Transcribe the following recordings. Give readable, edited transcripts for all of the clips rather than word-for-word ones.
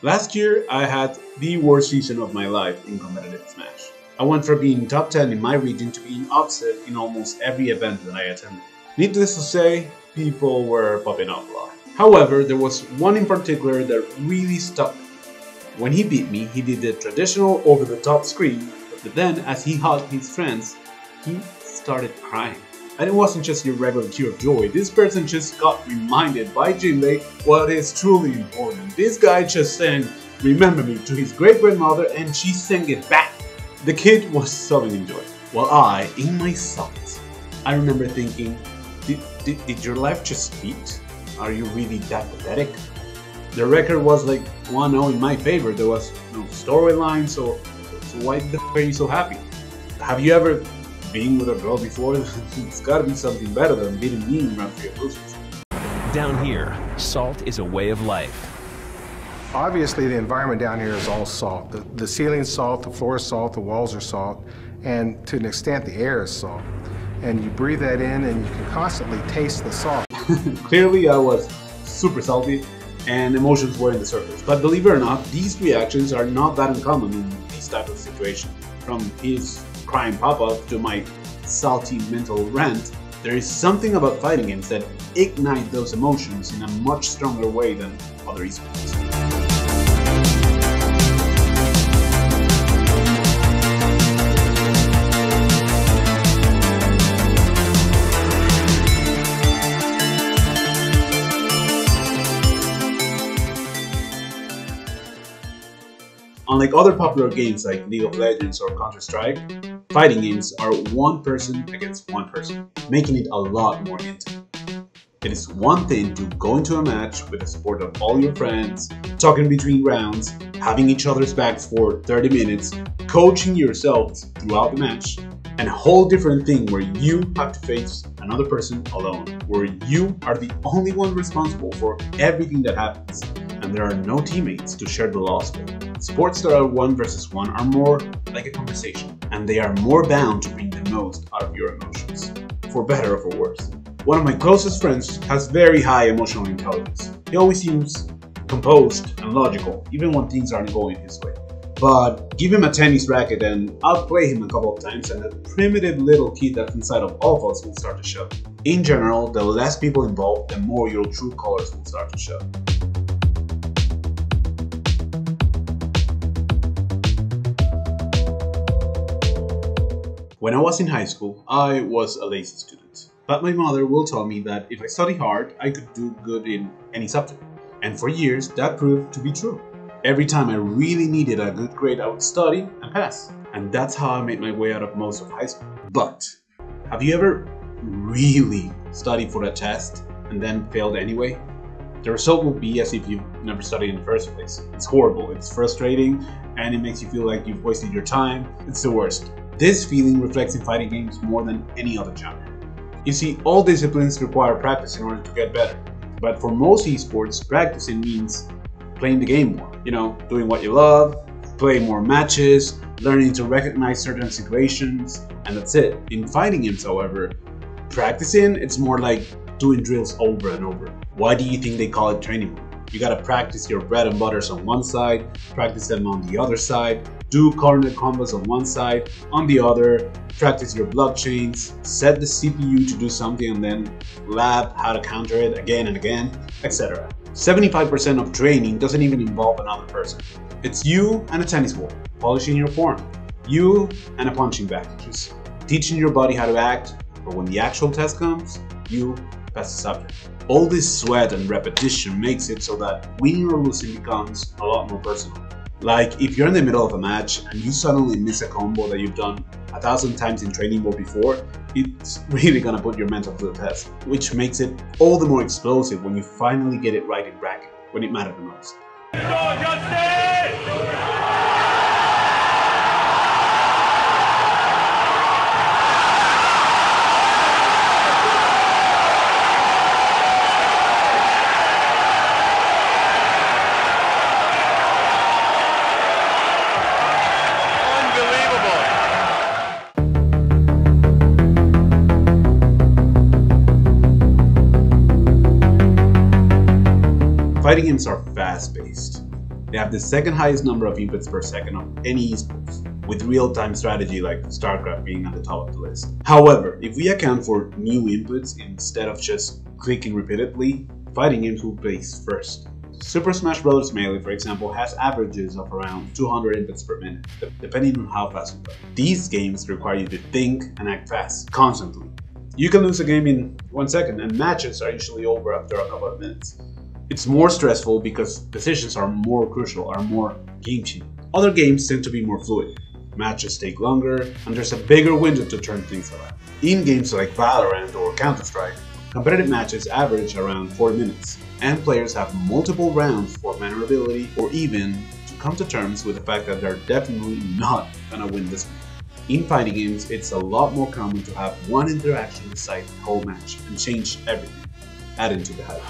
Last year, I had the worst season of my life in competitive Smash. I went from being top 10 in my region to being upset in almost every event that I attended. Needless to say, people were popping off a lot. However, there was one in particular that really stuck with me. When he beat me, he did the traditional over-the-top scream, but then as he hugged his friends, he started crying. And it wasn't just your regular tear of joy, this person just got reminded by Jinbei what is truly important. This guy just sang "Remember Me" to his great-grandmother and she sang it back. The kid was sobbing in joy, while I, in my silence, I remember thinking, did your life just beat? Are you really that pathetic? The record was like 1-0 in my favor, there was no storyline, so why the f are you so happy? Have you ever been with a girl before? It's gotta be something better than beating me in round 3 of losers. Down here, salt is a way of life. Obviously, the environment down here is all salt. The ceiling's salt, the floor is salt, the walls are salt, and to an extent, the air is salt. And you breathe that in and you can constantly taste the salt. Clearly, I was super salty and emotions were in the surface. But believe it or not, these reactions are not that uncommon in these type of situations. From his crying pop-up to my salty mental rant, there is something about fighting games that ignite those emotions in a much stronger way than other esports. Unlike other popular games like League of Legends or Counter-Strike, fighting games are one person against one person, making it a lot more intimate. It is one thing to go into a match with the support of all your friends, talking between rounds, having each other's backs for 30 minutes, coaching yourselves throughout the match, and a whole different thing where you have to face another person alone, where you are the only one responsible for everything that happens, and there are no teammates to share the loss with. Sports that are 1 versus 1 are more like a conversation, and they are more bound to bring the most out of your emotions, for better or for worse. One of my closest friends has very high emotional intelligence. He always seems composed and logical, even when things aren't going his way. But give him a tennis racket and I'll play him a couple of times and the primitive little kid that's inside of all of us will start to show. In general, the less people involved, the more your true colors will start to show. When I was in high school, I was a lazy student. But my mother will tell me that if I study hard, I could do good in any subject. And for years, that proved to be true. Every time I really needed a good grade, I would study and pass. And that's how I made my way out of most of high school. But have you ever really studied for a test and then failed anyway? The result will be as if you've never studied in the first place. It's horrible, it's frustrating, and it makes you feel like you've wasted your time. It's the worst. This feeling reflects in fighting games more than any other genre. You see, all disciplines require practice in order to get better. But for most esports, practicing means playing the game more. You know, doing what you love, playing more matches, learning to recognize certain situations, and that's it. In fighting games, however, practicing, it's more like doing drills over and over. Why do you think they call it training mode? You gotta practice your bread and butters on one side, practice them on the other side, do corner combos on one side, on the other, practice your block chains, set the CPU to do something and then lab how to counter it again and again, etc. 75% of training doesn't even involve another person. It's you and a tennis ball, polishing your form, you and a punching bag, just teaching your body how to act, but when the actual test comes, you pass the subject. All this sweat and repetition makes it so that winning or losing becomes a lot more personal. Like if you're in the middle of a match and you suddenly miss a combo that you've done 1,000 times in training mode before, it's really gonna put your mental to the test, which makes it all the more explosive when you finally get it right in bracket, when it mattered the most. Fighting games are fast-paced. They have the second highest number of inputs per second of any esports, with real-time strategy like StarCraft being at the top of the list. However, if we account for new inputs instead of just clicking repeatedly, fighting games will place first. Super Smash Bros. Melee, for example, has averages of around 200 inputs per minute, depending on how fast you play. These games require you to think and act fast, constantly. You can lose a game in 1 second, and matches are usually over after a couple of minutes. It's more stressful because decisions are more crucial, are more game-changing. Other games tend to be more fluid. Matches take longer, and there's a bigger window to turn things around. In games like Valorant or Counter-Strike, competitive matches average around 40 minutes, and players have multiple rounds for maneuverability or even to come to terms with the fact that they're definitely not gonna win this one. In fighting games, it's a lot more common to have one interaction decide the whole match and change everything, adding to the hype.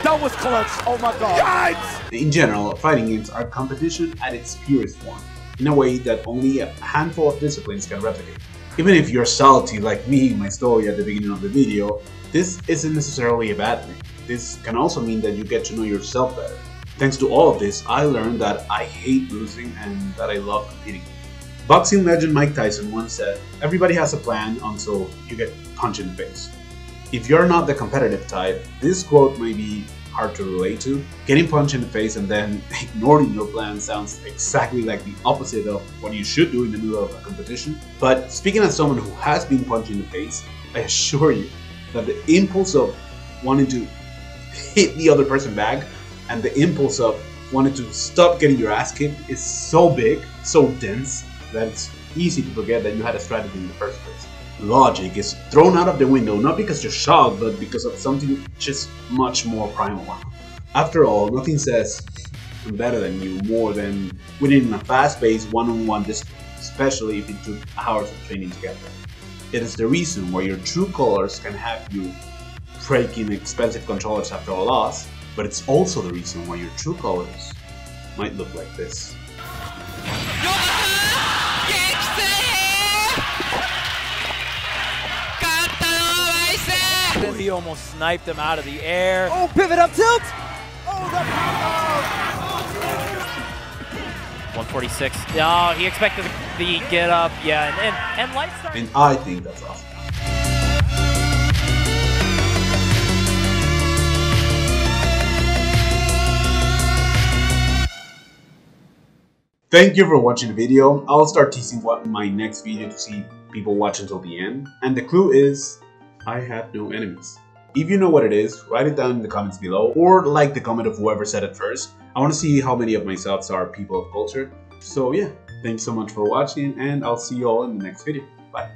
That was clutch. Oh my god. In general, fighting games are competition at its purest form, in a way that only a handful of disciplines can replicate. Even if you're salty like me in my story at the beginning of the video, this isn't necessarily a bad thing. This can also mean that you get to know yourself better. Thanks to all of this, I learned that I hate losing and that I love competing. Boxing legend Mike Tyson once said, "Everybody has a plan until you get punched in the face." If you're not the competitive type, this quote may be hard to relate to. Getting punched in the face and then ignoring your plan sounds exactly like the opposite of what you should do in the middle of a competition. But speaking as someone who has been punched in the face, I assure you that the impulse of wanting to hit the other person back and the impulse of wanting to stop getting your ass kicked is so big, so dense, that it's easy to forget that you had a strategy in the first place. Logic is thrown out of the window not because you're shocked, but because of something just much more primal. After all, nothing says I'm better than you more than winning in a fast-paced one-on-one discipline, especially if it took hours of training together. It is the reason why your true colors can have you breaking expensive controllers after a loss, but it's also the reason why your true colors might look like this. He almost sniped him out of the air. Oh, pivot up tilt! Oh, that 146. Oh, he expected the get up. Yeah, and light start. And I think that's awesome. Thank you for watching the video. I'll start teasing what my next video to see people watch until the end. And the clue is, I have no enemies. If you know what it is, write it down in the comments below or like the comment of whoever said it first. I want to see how many of my subs are people of culture. So yeah, thanks so much for watching and I'll see you all in the next video. Bye.